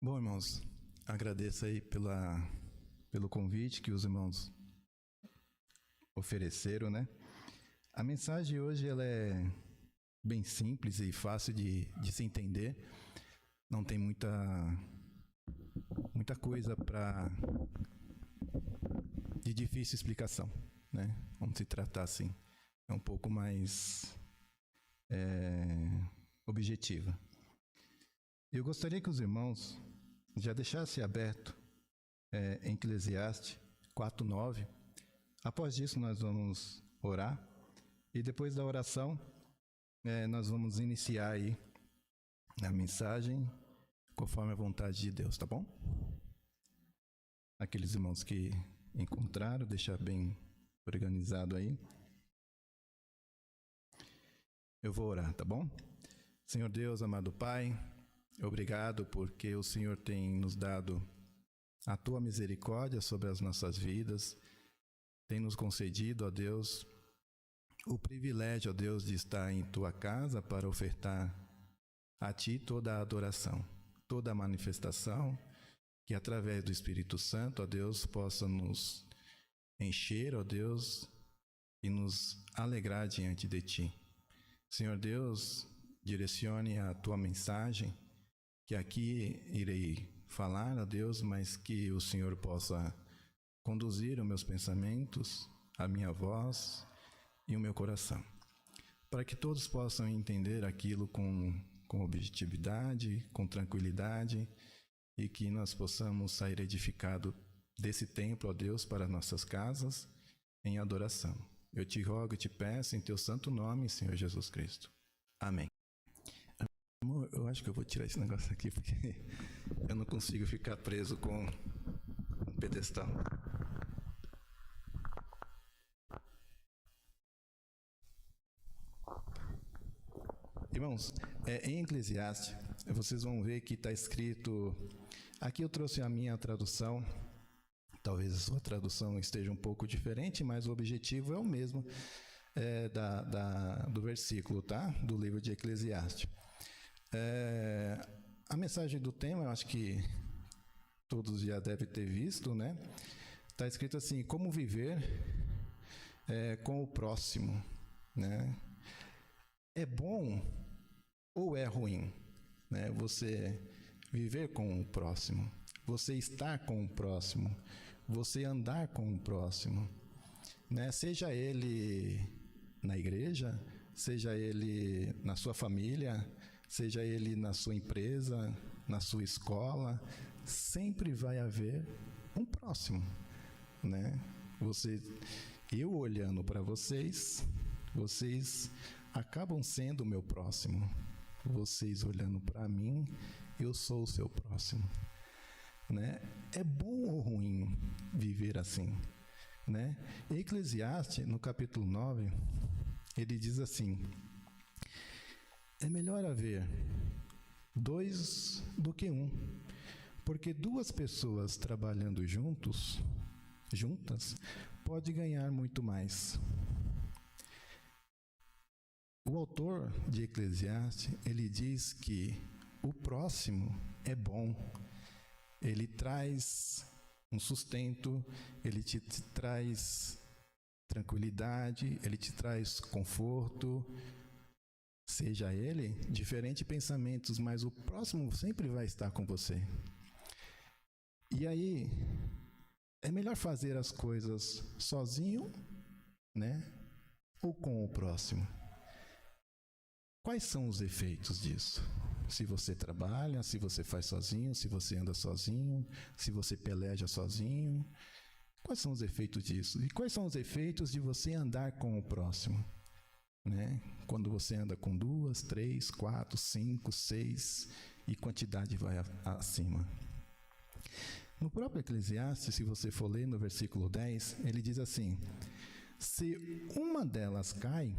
Bom, irmãos, agradeço aí pelo convite que os irmãos ofereceram, né? A mensagem de hoje ela é bem simples e fácil de se entender. Não tem muita coisa de difícil explicação, né? Vamos se tratar assim. É um pouco mais objetiva. Eu gostaria que os irmãos já deixassem aberto em Eclesiastes 4:9. Após isso, nós vamos orar. E depois da oração, nós vamos iniciar aí a mensagem conforme a vontade de Deus, tá bom? Aqueles irmãos que encontraram, deixar bem organizado aí. Eu vou orar, tá bom? Senhor Deus, amado Pai, obrigado porque o Senhor tem nos dado a Tua misericórdia sobre as nossas vidas, tem nos concedido, ó Deus, o privilégio, ó Deus, de estar em Tua casa para ofertar a Ti toda a adoração, toda a manifestação, que através do Espírito Santo, ó Deus, possa nos encher, ó Deus, e nos alegrar diante de Ti. Senhor Deus, direcione a Tua mensagem, que aqui irei falar, ó Deus, mas que o Senhor possa conduzir os meus pensamentos, a minha voz e o meu coração, para que todos possam entender aquilo com objetividade, com tranquilidade, e que nós possamos sair edificados desse templo, ó Deus, para nossas casas, em adoração. Eu te rogo e te peço em Teu santo nome, Senhor Jesus Cristo. Amém. Amor, eu acho que eu vou tirar esse negócio aqui, porque eu não consigo ficar preso com um pedestal. Irmãos, em Eclesiastes, vocês vão ver que está escrito... Aqui eu trouxe a minha tradução, talvez a sua tradução esteja um pouco diferente, mas o objetivo é o mesmo do versículo, tá? Do livro de Eclesiastes. A mensagem do tema, eu acho que todos já devem ter visto, né? Está escrito assim, como viver com o próximo, né? É bom ou é ruim, né? Você viver com o próximo, você estar com o próximo, você andar com o próximo, né? Seja ele na igreja, seja ele na sua família, seja ele na sua empresa, na sua escola, sempre vai haver um próximo, né? Eu olhando para vocês acabam sendo o meu próximo. Vocês olhando para mim, eu sou o seu próximo, né? É bom ou ruim viver assim, né? Eclesiastes, no capítulo 9, ele diz assim: é melhor haver dois do que um, porque duas pessoas trabalhando juntas, pode ganhar muito mais. O autor de Eclesiastes, ele diz que o próximo é bom, ele traz um sustento, ele te traz tranquilidade, ele te traz conforto, seja ele diferentes pensamentos, mas o próximo sempre vai estar com você. E aí, é melhor fazer as coisas sozinho, né? Ou com o próximo? Quais são os efeitos disso? Se você trabalha, se você faz sozinho, se você anda sozinho, se você peleja sozinho, quais são os efeitos disso? E quais são os efeitos de você andar com o próximo? Né? Quando você anda com 2, 3, 4, 5, 6 e quantidade vai acima. No próprio Eclesiastes, se você for ler no versículo 10, ele diz assim: se uma delas cai,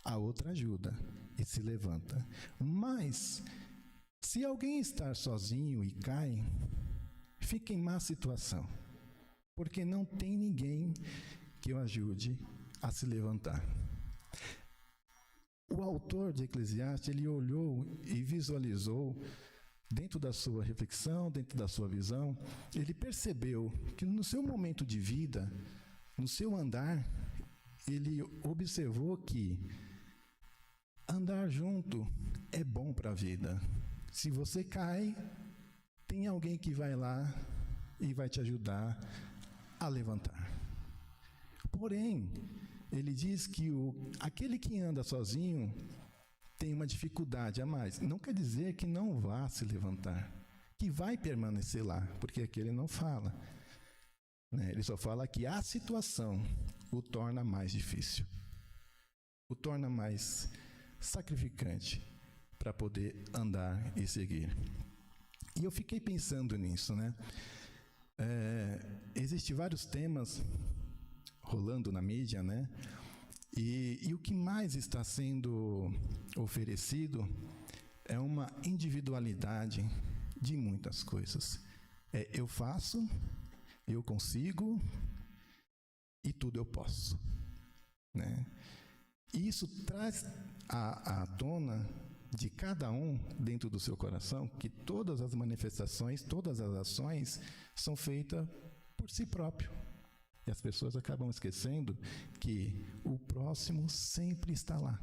a outra ajuda e se levanta. Mas, se alguém estar sozinho e cai, fica em má situação, porque não tem ninguém que o ajude a se levantar. O autor de Eclesiastes, ele olhou e visualizou dentro da sua reflexão, dentro da sua visão, ele percebeu que no seu momento de vida, no seu andar, ele observou que andar junto é bom para a vida. Se você cai, tem alguém que vai lá e vai te ajudar a levantar. Porém, ele diz que aquele que anda sozinho tem uma dificuldade a mais. Não quer dizer que não vá se levantar, que vai permanecer lá, porque aqui ele não fala. Ele só fala que a situação o torna mais difícil, o torna mais sacrificante para poder andar e seguir. E eu fiquei pensando nisso, Existem vários temas rolando na mídia, E o que mais está sendo oferecido é uma individualidade de muitas coisas. Eu faço, eu consigo e tudo eu posso, E isso traz à tona de cada um dentro do seu coração que todas as manifestações, todas as ações são feitas por si próprio. E as pessoas acabam esquecendo que o próximo sempre está lá.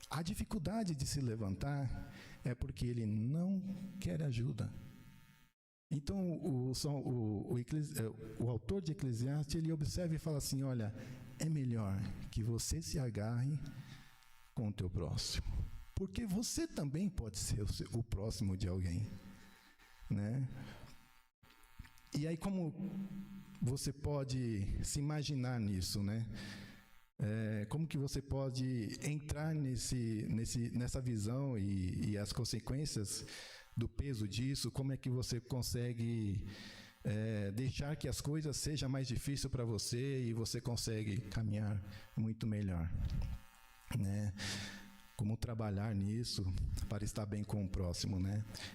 A dificuldade de se levantar é porque ele não quer ajuda. Então, o autor de Eclesiastes, ele observa e fala assim, olha, é melhor que você se agarre com o teu próximo. Porque você também pode ser o próximo de alguém, E aí, como você pode se imaginar nisso, como que você pode entrar nessa visão e as consequências do peso disso? Como é que você consegue deixar que as coisas sejam mais difíceis para você e você consegue caminhar muito melhor, Como trabalhar nisso para estar bem com o próximo,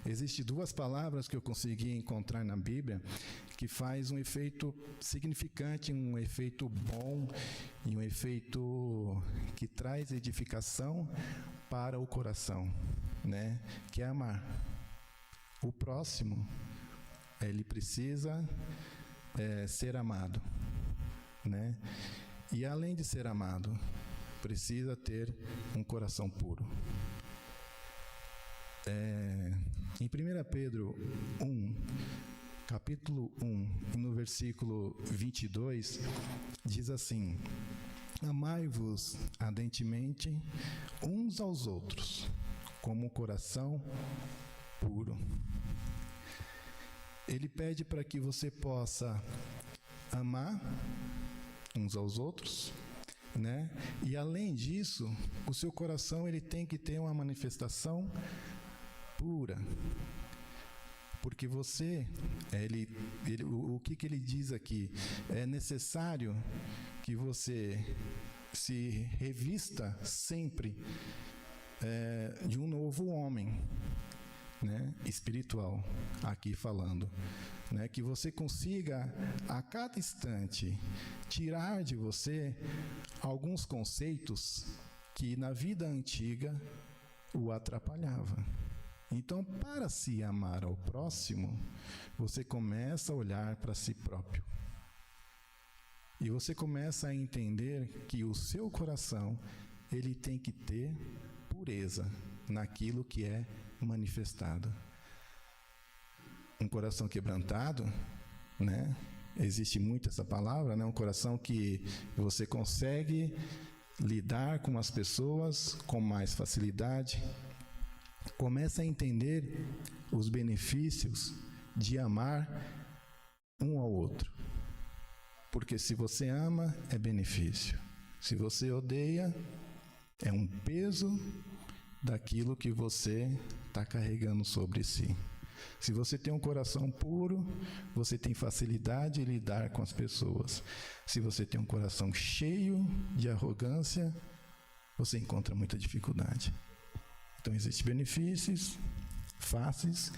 Existem duas palavras que eu consegui encontrar na Bíblia que faz um efeito significante, um efeito bom e um efeito que traz edificação para o coração, Que é amar. O próximo, ele precisa ser amado, E além de ser amado, precisa ter um coração puro. Em 1 Pedro 1, capítulo 1, no versículo 22, diz assim: amai-vos ardentemente uns aos outros, como um coração puro. Ele pede para que você possa amar uns aos outros, E além disso, o seu coração ele tem que ter uma manifestação pura. Porque você, o que ele diz aqui? É necessário que você se revista sempre de um novo homem, espiritual, aqui falando. Que você consiga, a cada instante, tirar de você alguns conceitos que na vida antiga o atrapalhava. Então, para se amar ao próximo, você começa a olhar para si próprio. E você começa a entender que o seu coração, ele tem que ter pureza naquilo que é manifestado. Um coração quebrantado, Existe muito essa palavra, Um coração que você consegue lidar com as pessoas com mais facilidade. Começa a entender os benefícios de amar um ao outro. Porque se você ama, é benefício. Se você odeia, é um peso daquilo que você está carregando sobre si. Se você tem um coração puro, você tem facilidade em lidar com as pessoas. Se você tem um coração cheio de arrogância, você encontra muita dificuldade. Então, existem benefícios fáceis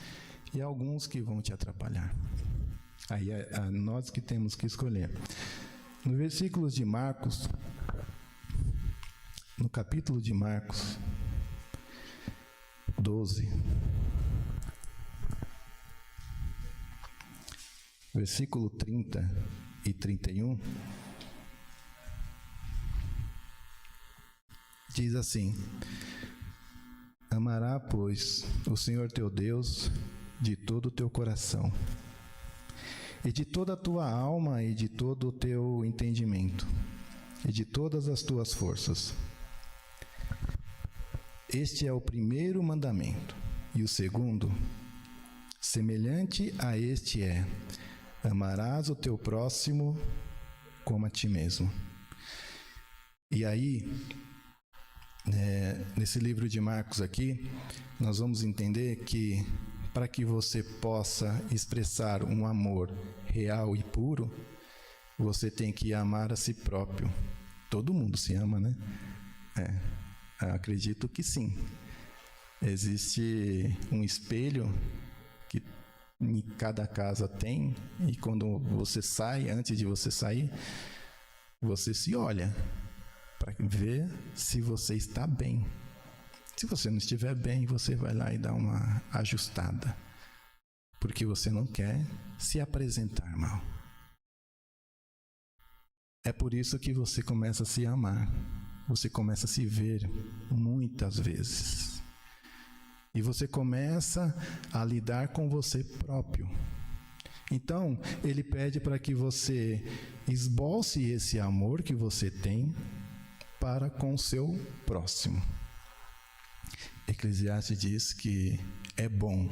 e alguns que vão te atrapalhar. Aí é nós que temos que escolher. No versículo de Marcos, no capítulo de Marcos 12, versículo 30 e 31, diz assim: Amará, pois, o Senhor teu Deus de todo o teu coração, e de toda a tua alma, e de todo o teu entendimento, e de todas as tuas forças. Este é o primeiro mandamento. E o segundo, semelhante a este é: amarás o teu próximo como a ti mesmo. E aí, nesse livro de Marcos aqui, nós vamos entender que para que você possa expressar um amor real e puro, você tem que amar a si próprio. Todo mundo se ama, né? Acredito que sim. Existe um espelho que em cada casa tem, e quando você sai, antes de você sair, você se olha para ver se você está bem. Se você não estiver bem, você vai lá e dá uma ajustada, porque você não quer se apresentar mal. É por isso que você começa a se amar, você começa a se ver muitas vezes. E você começa a lidar com você próprio. Então, ele pede para que você esboce esse amor que você tem para com o seu próximo. Eclesiastes diz que é bom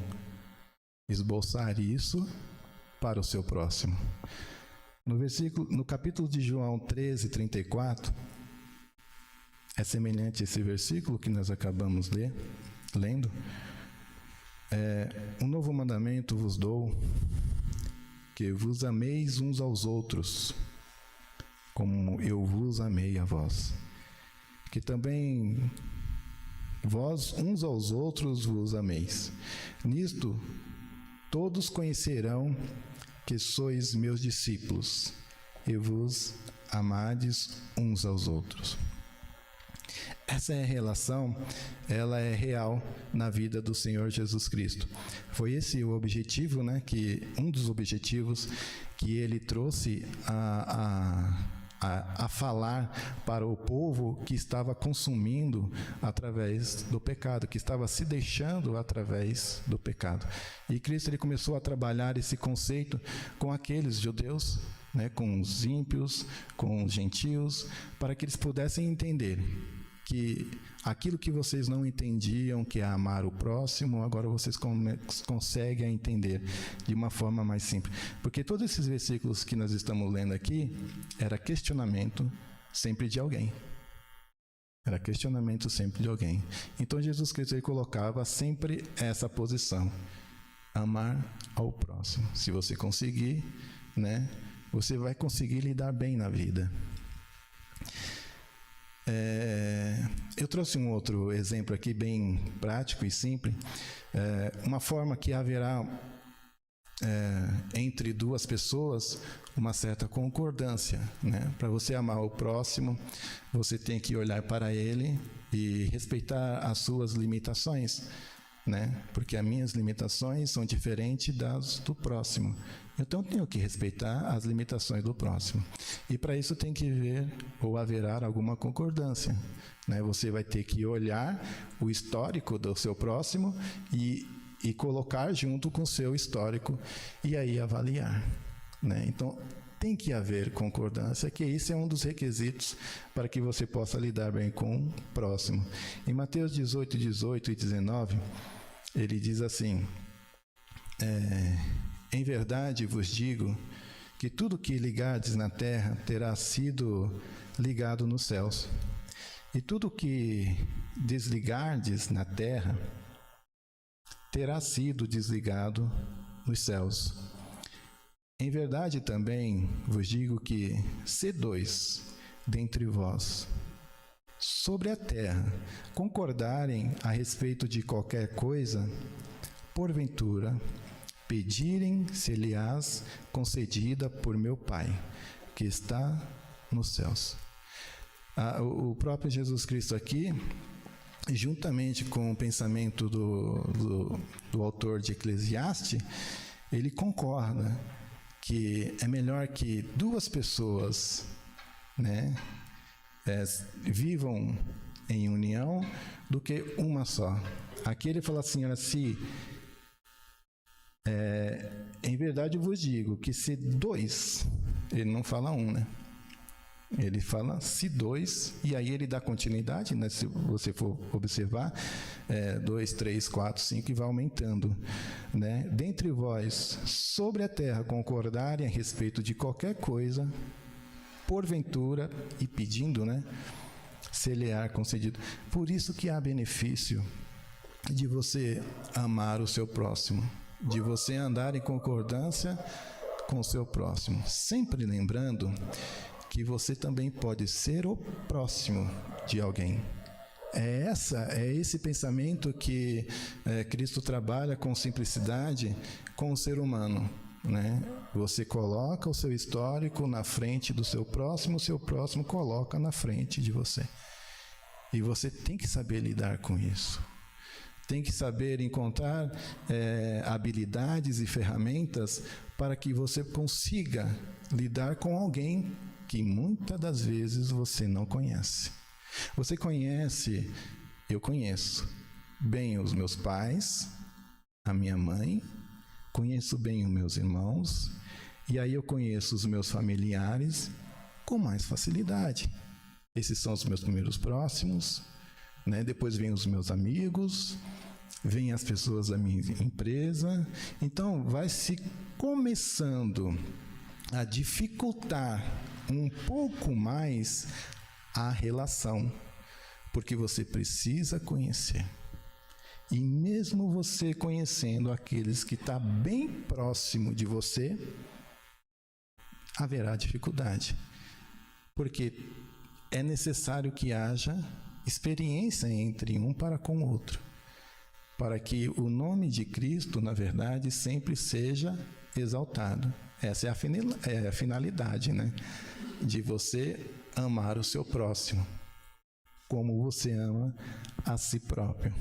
esboçar isso para o seu próximo. No capítulo de João 13, 34, é semelhante a esse versículo que nós acabamos lendo. Um novo mandamento vos dou, que vos ameis uns aos outros, como eu vos amei a vós. Que também vós uns aos outros vos ameis. Nisto todos conhecerão que sois meus discípulos, e vos amades uns aos outros. Essa relação, ela é real na vida do Senhor Jesus Cristo. Foi esse o objetivo, um dos objetivos que ele trouxe a falar para o povo que estava consumindo através do pecado, que estava se deixando através do pecado. E Cristo ele começou a trabalhar esse conceito com aqueles judeus, com os ímpios, com os gentios, para que eles pudessem entender que aquilo que vocês não entendiam, que é amar o próximo, agora vocês conseguem entender de uma forma mais simples. Porque todos esses versículos que nós estamos lendo aqui, era questionamento sempre de alguém. Era questionamento sempre de alguém. Então Jesus Cristo ele colocava sempre essa posição: amar ao próximo. Se você conseguir, você vai conseguir lidar bem na vida. Eu trouxe um outro exemplo aqui, bem prático e simples. Uma forma que haverá entre duas pessoas uma certa concordância. Para você amar o próximo, você tem que olhar para ele e respeitar as suas limitações, porque as minhas limitações são diferentes das do próximo. Então, eu tenho que respeitar as limitações do próximo. E para isso tem que haverá alguma concordância. Você vai ter que olhar o histórico do seu próximo e colocar junto com o seu histórico e aí avaliar. Então, tem que haver concordância, que isso é um dos requisitos para que você possa lidar bem com o próximo. Em Mateus 18, 18 e 19, ele diz assim: em verdade vos digo que tudo que ligardes na terra terá sido ligado nos céus, e tudo que desligardes na terra terá sido desligado nos céus. Em verdade também vos digo que, se dois dentre vós sobre a terra concordarem a respeito de qualquer coisa, porventura pedirem, se-lhes-ás concedida por meu Pai, que está nos céus. O próprio Jesus Cristo aqui, juntamente com o pensamento do autor de Eclesiastes, ele concorda que é melhor que duas pessoas, né, vivam em união do que uma só. Aqui ele fala assim, olha, se em verdade eu vos digo que se dois, ele não fala um, né? Ele fala se dois, e aí ele dá continuidade, né? Se você for observar, 2, 3, 4, 5 e vai aumentando, né? Dentre vós, sobre a terra, concordarem a respeito de qualquer coisa, porventura, e pedindo, né? Se-lhe-á concedido. Por isso que há benefício de você amar o seu próximo, de você andar em concordância com o seu próximo, sempre lembrando que você também pode ser o próximo de alguém. É esse pensamento que Cristo trabalha com simplicidade com o ser humano, né? Você coloca o seu histórico na frente do seu próximo, o seu próximo coloca na frente de você. E você tem que saber lidar com isso. Tem que saber encontrar habilidades e ferramentas para que você consiga lidar com alguém que muitas das vezes você não conhece. Você conhece, eu conheço bem os meus pais, a minha mãe, conheço bem os meus irmãos, e aí eu conheço os meus familiares com mais facilidade. Esses são os meus primeiros próximos, né? Depois vem os meus amigos, vem as pessoas da minha empresa. Então vai se começando a dificultar um pouco mais a relação, porque você precisa conhecer. E mesmo você conhecendo aqueles que estão bem próximo de você, haverá dificuldade, porque é necessário que haja experiência entre um para com o outro, para que o nome de Cristo, na verdade, sempre seja exaltado. Essa é a finalidade, né? De você amar o seu próximo, como você ama a si próprio.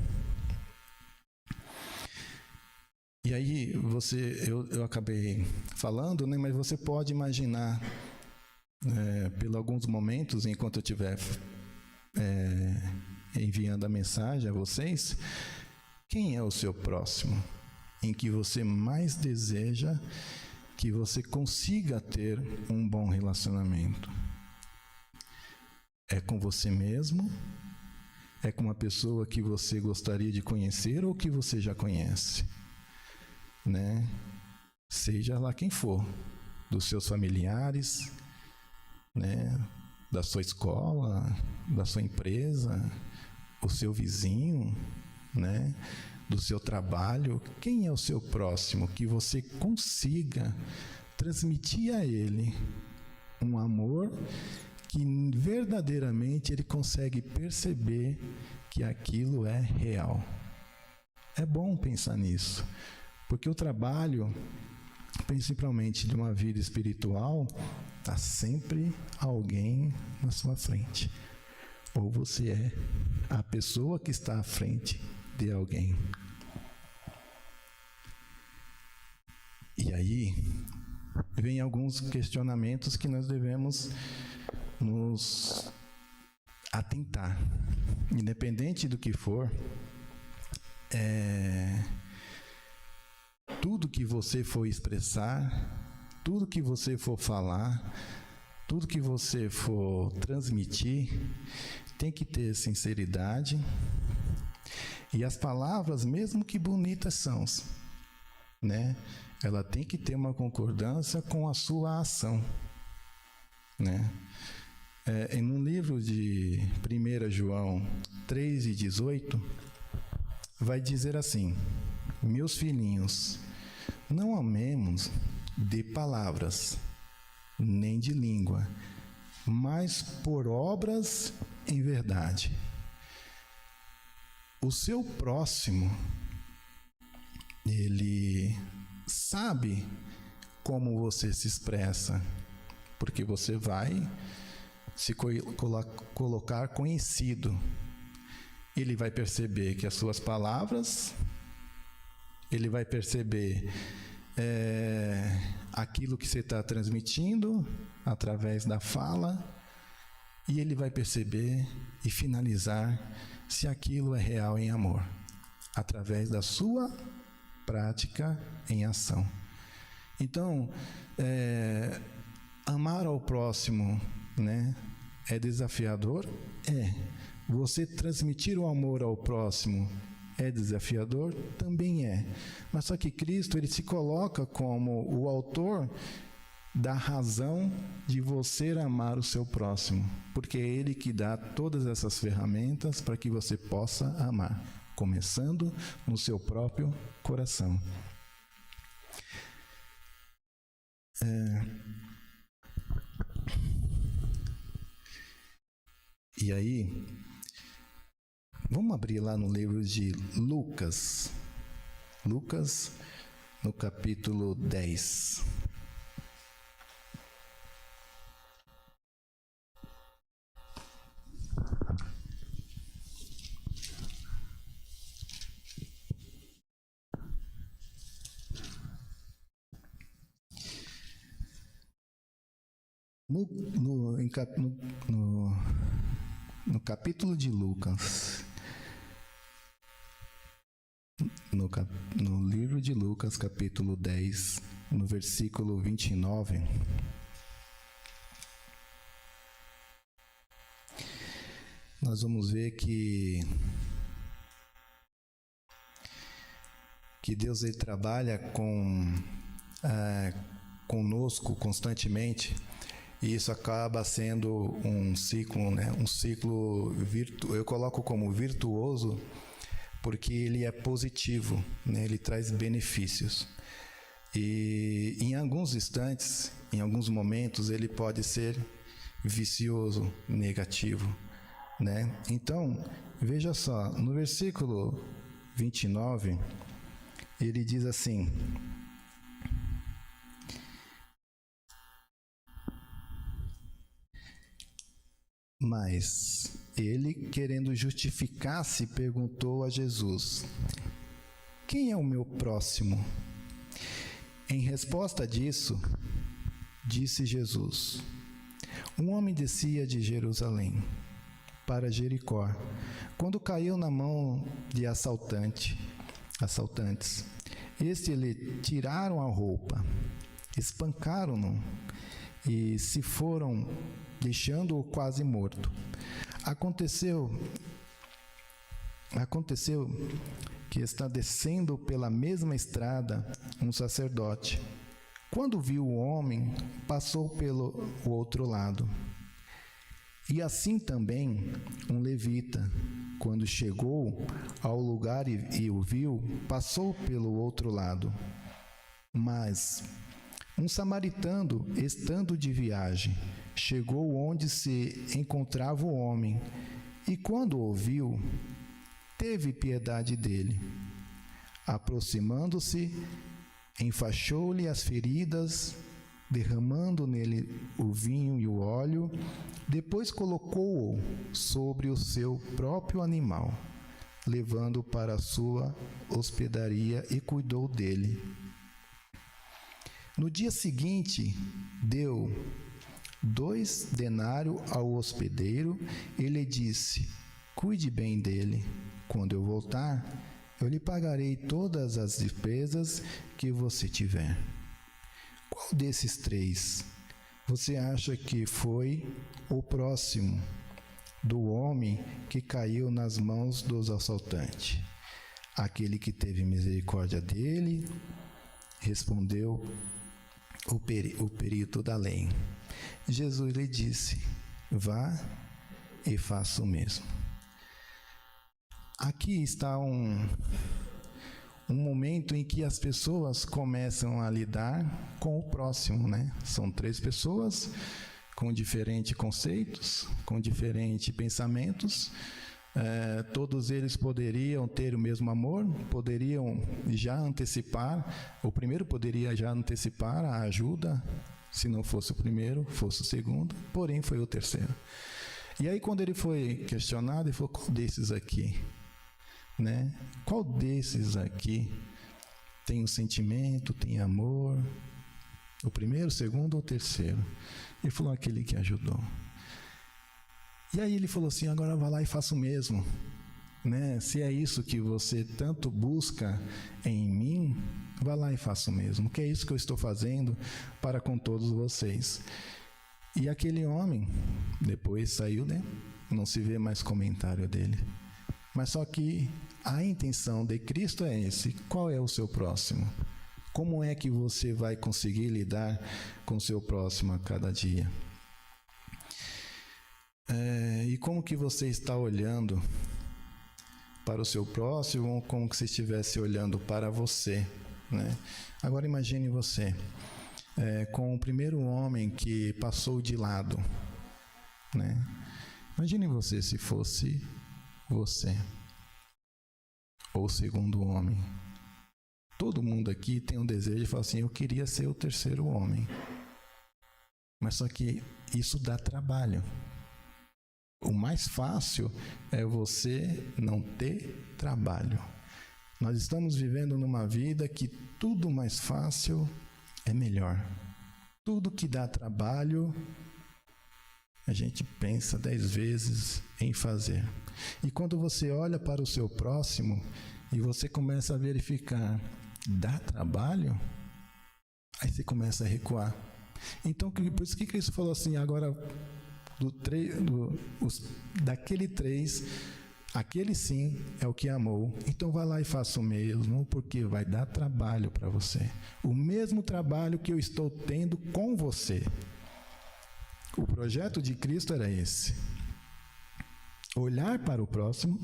E aí, eu acabei falando, né? Mas você pode imaginar, por alguns momentos, enquanto eu estiver enviando a mensagem a vocês, quem é o seu próximo, em que você mais deseja que você consiga ter um bom relacionamento? É com você mesmo? É com uma pessoa que você gostaria de conhecer ou que você já conhece? Né? Seja lá quem for, dos seus familiares, né? Da sua escola, da sua empresa, o seu vizinho, né? Do seu trabalho. Quem é o seu próximo que você consiga transmitir a ele um amor que verdadeiramente ele consegue perceber que aquilo é real? É bom pensar nisso, porque o trabalho, principalmente de uma vida espiritual, está sempre alguém na sua frente. Ou você é a pessoa que está à frente de alguém. E aí, vem alguns questionamentos que nós devemos nos atentar. Independente do que for, tudo que você for expressar, tudo que você for falar, tudo que você for transmitir, tem que ter sinceridade. E as palavras, mesmo que bonitas são, né? Ela tem que ter uma concordância com a sua ação, né? Em um livro de 1 João 3:18, vai dizer assim: meus filhinhos, não amemos de palavras, nem de língua, mas por obras em verdade. O seu próximo, ele sabe como você se expressa, porque você vai se colocar conhecido. Ele vai perceber que as suas palavras, ele vai perceber aquilo que você está transmitindo através da fala, e ele vai perceber e finalizar se aquilo é real em amor, através da sua prática em ação. Então, amar ao próximo, né, é desafiador? Você transmitir o amor ao próximo é desafiador? Também é. Mas só que Cristo, ele se coloca como o autor da razão de você amar o seu próximo, porque é Ele que dá todas essas ferramentas para que você possa amar, começando no seu próprio coração. E aí, vamos abrir lá no livro de Lucas, no capítulo 10. No capítulo de Lucas, no livro de Lucas, capítulo 10, no versículo 29, nós vamos ver que Deus, ele trabalha conosco constantemente. E isso acaba sendo um ciclo, né? Eu coloco como virtuoso, porque ele é positivo, né? Ele traz benefícios. E em alguns instantes, em alguns momentos, ele pode ser vicioso, negativo, né? Então, veja só, no versículo 29, ele diz assim: mas ele, querendo justificar-se, perguntou a Jesus: quem é o meu próximo? Em resposta disso, disse Jesus: um homem descia de Jerusalém para Jericó, quando caiu na mão de assaltantes. Estes lhe tiraram a roupa, espancaram-no e se foram, deixando-o quase morto. Aconteceu que está descendo pela mesma estrada um sacerdote. Quando viu o homem, passou pelo outro lado. E assim também um levita, quando chegou ao lugar e o viu, passou pelo outro lado. Mas um samaritano, estando de viagem, chegou onde se encontrava o homem, e quando o viu, teve piedade dele. Aproximando-se, enfaixou-lhe as feridas, derramando nele o vinho e o óleo, depois colocou-o sobre o seu próprio animal, levando-o para a sua hospedaria e cuidou dele. No dia seguinte, deu 2 denários ao hospedeiro e lhe disse: cuide bem dele. Quando eu voltar, eu lhe pagarei todas as despesas que você tiver. Qual desses 3 você acha que foi o próximo do homem que caiu nas mãos dos assaltantes? Aquele que teve misericórdia dele? Respondeu o perito da lei. Jesus lhe disse: vá e faça o mesmo. Aqui está um momento em que as pessoas começam a lidar com o próximo, né? São 3 pessoas com diferentes conceitos, com diferentes pensamentos. Todos eles poderiam ter o mesmo amor, poderiam já antecipar. O primeiro poderia já antecipar a ajuda, se não fosse o primeiro, fosse o segundo, porém foi o terceiro. E aí, quando ele foi questionado, ele falou: qual desses aqui? Né? Qual desses aqui Tem um sentimento, tem amor. O primeiro, o segundo ou o terceiro? Ele falou, aquele que ajudou. E aí ele falou assim, agora vá lá e faça o mesmo. Né? Se é isso que você tanto busca em mim, vá lá e faça o mesmo. Que é isso que eu estou fazendo para com todos vocês. E aquele homem, depois saiu, né? Não se vê mais comentário dele. Mas só que a intenção de Cristo é esse. Qual é o seu próximo? Como é que você vai conseguir lidar com o seu próximo a cada dia? E como que você está olhando para o seu próximo, como que você estivesse olhando para você, né? Agora imagine você com o primeiro homem que passou de lado, né? Imagine você se fosse você, ou o segundo homem. Todo mundo aqui tem um desejo de falar assim, eu queria ser o terceiro homem. Mas só que isso dá trabalho. O mais fácil é você não ter trabalho. Nós estamos vivendo numa vida que tudo mais fácil é melhor. Tudo que dá trabalho, a gente pensa 10 vezes em fazer. E quando você olha para o seu próximo e você começa a verificar, dá trabalho? Aí você começa a recuar. Então, por isso que Cristo falou assim, agora, daquele 3, aquele sim é o que amou. Então vai lá e faça o mesmo, porque vai dar trabalho para você. O mesmo trabalho que eu estou tendo com você. O projeto de Cristo era esse. Olhar para o próximo,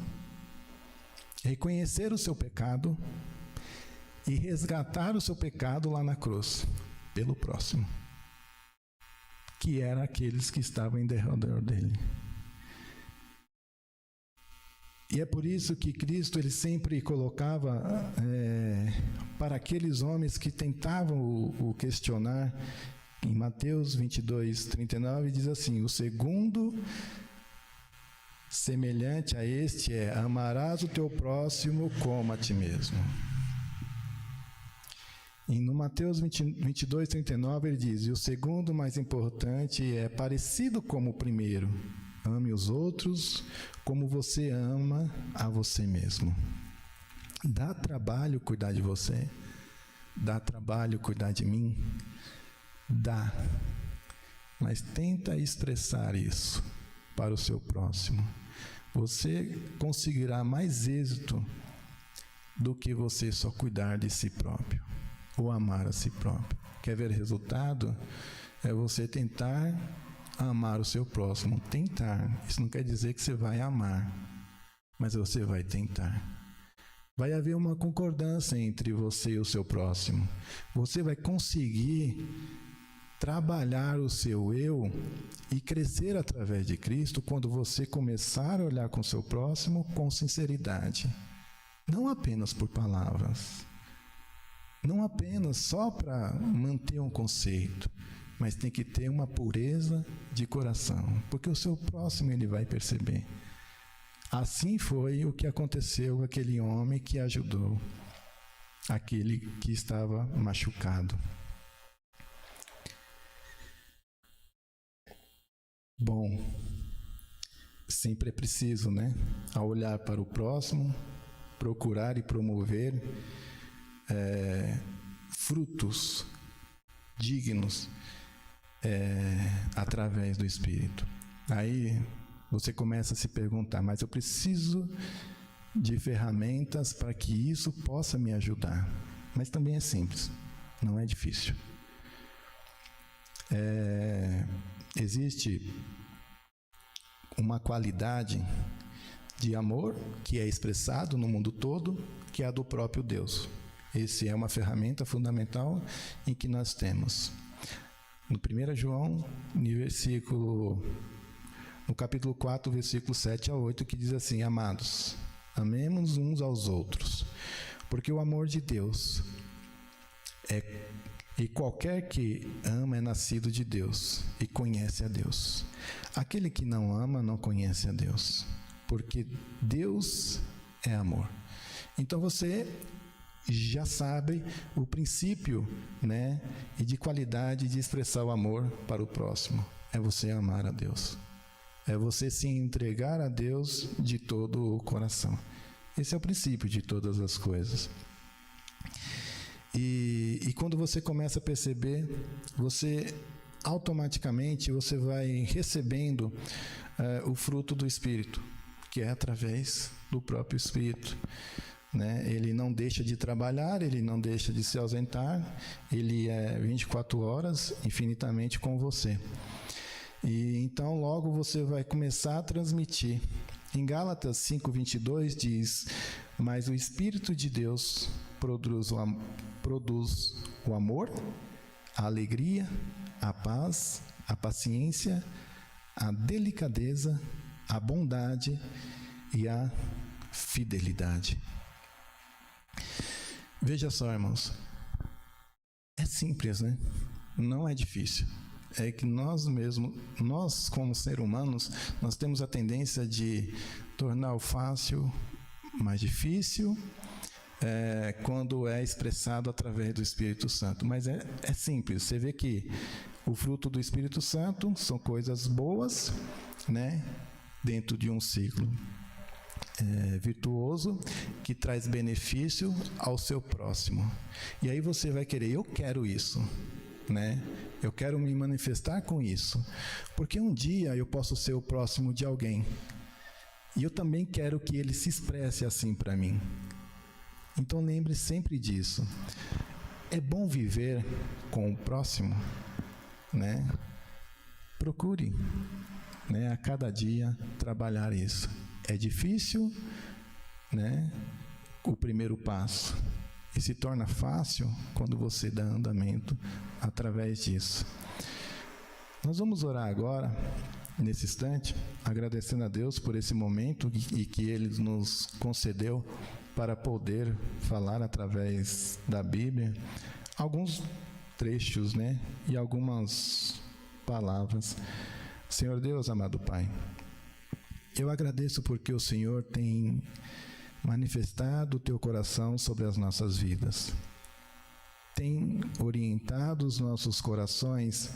reconhecer o seu pecado e resgatar o seu pecado lá na cruz, pelo próximo, que eram aqueles que estavam em derredor dele. E é por isso que Cristo ele sempre colocava para aqueles homens que tentavam o questionar, em Mateus 22, 39, diz assim, o segundo semelhante a este é, amarás o teu próximo como a ti mesmo. E no Mateus 22, 39, ele diz, e o segundo mais importante é parecido como o primeiro, ame os outros como você ama a você mesmo. Dá trabalho cuidar de você? Dá trabalho cuidar de mim? Dá. Mas tenta expressar isso para o seu próximo. Você conseguirá mais êxito do que você só cuidar de si próprio ou amar a si próprio. Quer ver resultado? É você tentar amar o seu próximo. Tentar. Isso não quer dizer que você vai amar, mas você vai tentar. Vai haver uma concordância entre você e o seu próximo. Você vai conseguir trabalhar o seu eu e crescer através de Cristo quando você começar a olhar com o seu próximo com sinceridade. Não apenas por palavras. Não apenas só para manter um conceito, mas tem que ter uma pureza de coração, porque o seu próximo ele vai perceber. Assim foi o que aconteceu com aquele homem que ajudou aquele que estava machucado. Bom, sempre é preciso, né? Ao olhar para o próximo, procurar e promover frutos dignos através do Espírito. Aí você começa a se perguntar, mas eu preciso de ferramentas para que isso possa me ajudar. Mas também é simples, não é difícil. Existe uma qualidade de amor que é expressado no mundo todo, que é a do próprio Deus. Essa é uma ferramenta fundamental em que nós temos. No 1 João, no capítulo 4, versículo 7 a 8, que diz assim, amados, amemos uns aos outros, porque o amor de Deus e qualquer que ama é nascido de Deus e conhece a Deus. Aquele que não ama não conhece a Deus, porque Deus é amor. Então você já sabe o princípio, né, e de qualidade de expressar o amor para o próximo. É você amar a Deus. É você se entregar a Deus de todo o coração. Esse é o princípio de todas as coisas. E quando você começa a perceber, você automaticamente você vai recebendo o fruto do Espírito, que é através do próprio Espírito. Né? Ele não deixa de trabalhar, ele não deixa de se ausentar, ele é 24 horas infinitamente com você. E então logo você vai começar a transmitir. Em Gálatas 5:22 diz: mas o Espírito de Deus produz o amor, a alegria, a paz, a paciência, a delicadeza, a bondade e a fidelidade. Veja só, irmãos, é simples, né? Não é difícil. É que nós como seres humanos, nós temos a tendência de tornar o fácil mais difícil, quando é expressado através do Espírito Santo. Mas é simples, você vê que o fruto do Espírito Santo são coisas boas, né? Dentro de um ciclo virtuoso que traz benefício ao seu próximo. E aí você vai querer, eu quero isso, né? Eu quero me manifestar com isso, porque um dia eu posso ser o próximo de alguém e eu também quero que ele se expresse assim para mim. Então lembre sempre disso. É bom viver com o próximo, né? Procure, né, a cada dia trabalhar isso. É difícil, né, o primeiro passo, e se torna fácil quando você dá andamento através disso. Nós vamos orar agora, nesse instante, agradecendo a Deus por esse momento e que Ele nos concedeu para poder falar através da Bíblia alguns trechos, né, e algumas palavras. Senhor Deus, amado Pai, eu agradeço porque o Senhor tem manifestado o Teu coração sobre as nossas vidas. Tem orientado os nossos corações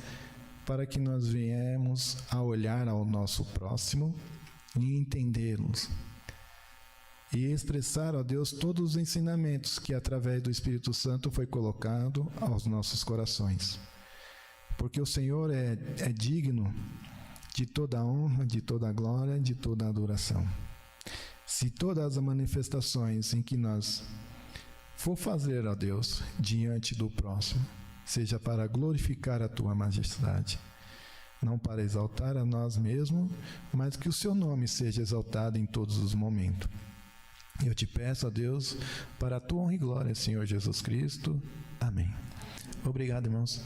para que nós venhamos a olhar ao nosso próximo e entendê-los. E expressar, ó Deus, todos os ensinamentos que através do Espírito Santo foi colocado aos nossos corações. Porque o Senhor é digno de toda a honra, de toda a glória, de toda a adoração. Se todas as manifestações em que nós for fazer, ó Deus, diante do próximo, seja para glorificar a Tua majestade, não para exaltar a nós mesmos, mas que o Seu nome seja exaltado em todos os momentos. Eu te peço, ó Deus, para a Tua honra e glória, Senhor Jesus Cristo. Amém. Obrigado, irmãos.